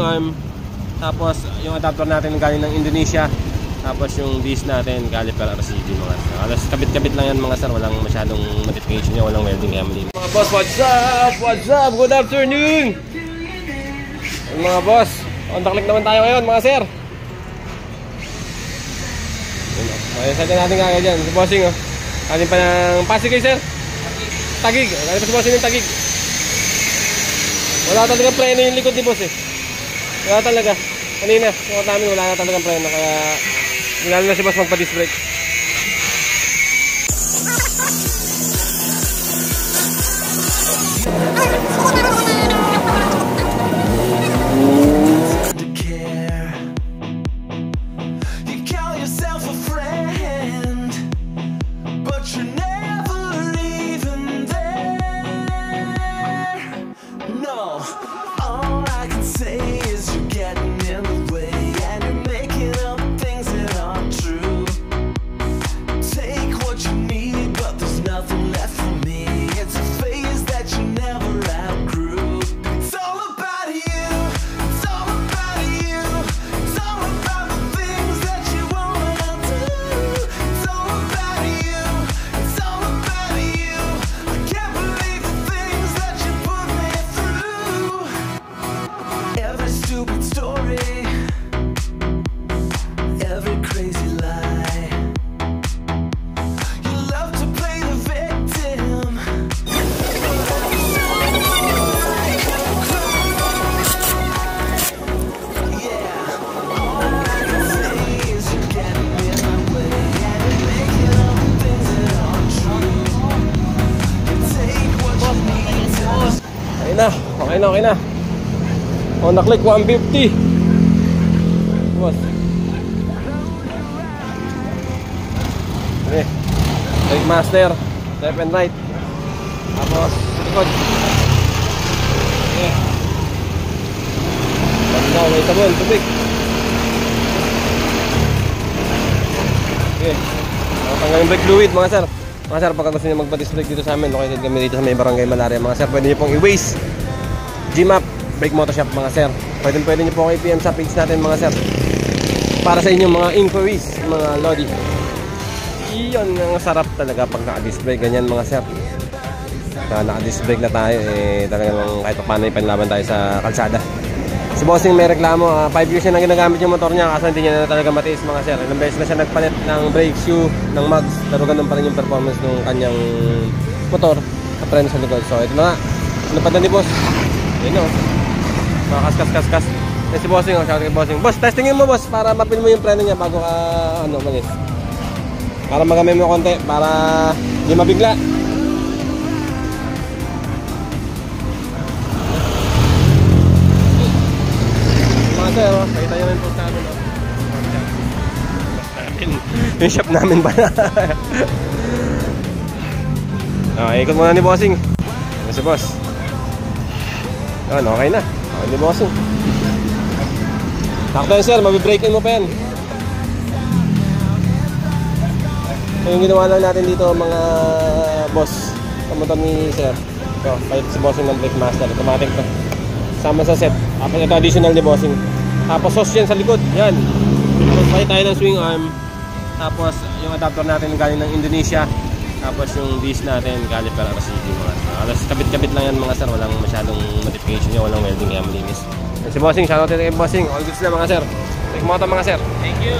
arm. Tapos yung adapter natin galing ng Indonesia. Tapos yung disc natin caliper RCD mga sir. Alas kabit-kabit lang yan mga sir. Walang masyadong modification niya, walang welding kaya malinis. Mga boss, what's up? What's up? Good afternoon! Mga boss, contact naman tayo ngayon mga sir. Satin natin kaya dyan. Si bossing oh. Kanin pa ng Pasig kayo sir? Tagig. Kanin pa si bossing ng Tagig. Wala talagang preno yung likod ni boss eh. Wala talaga. Kanina, yung namin wala na talagang preno. Kaya lalo na si boss magpa-disc brake. Okay na. Honda Click 150. Boss. Okay. Brake master, left and right. Tapos likod. Okay. Basta may sabon, tubig. Okay. Tanggal yung brake fluid mga sir. Mga sir, pagka gusto nyo magpa-disc brake dito sa amin, located kami dito sa may Barangay Malaria mga sir. Pwede nyo pong i-waste G-Map Brake Motor Shop mga sir. Pwede nyo po kayo PM sa page natin mga sir. Para sa inyong mga inquiries, mga lodi. Iyon ang sarap talaga pag naka-disc brake. Ganyan mga sir. Naka-disc brake na tayo, talagang kahit pa paano ipanlaban tayo sa kalsada. Si bossing may reklamo, 5 years na ginagamit yung motor niya, kaso hindi niya na talaga matiis mga sir. Ilang beses na siya nagpalit ng brake shoe, ng mags, pero ganun pa rin yung performance ng kanyang motor at preno sa likod. So ito na nga, ano pa doon ni boss? Yun o, mga kas. Si bossing o, shout out kay bossing. Boss, testingin mo boss, para mapil mo yung preno niya bago ka, manis. Para magamay mo konti, para hindi mabigla. Mga sir, pakita nyo rin po sa amin. Yung shop namin ba na? Ikot muna ni bossing. Ano si boss? Okay na. Okay ni bossing. Takto yun sir, mabibreak in mo pa yan. So yung ginawa lang natin dito mga boss, kamotor ni sir. Ito, palit si bossing ng brake master. Automatic to. Sama sa set. Tapos ito additional ni bossing. Tapos sauce yan sa likod. Yan. Tapos palit tayo ng swing arm. Tapos yung adapter natin galing ng Indonesia. Tapos yung disc natin caliper RCD mga sir. Alas kabit-kabit lang yan mga sir. Walang masyadong modification niya, walang welding kaya malinis. Si bossing, shoutout kay bossing. All goods na mga sir. Brake motor mga sir. Thank you.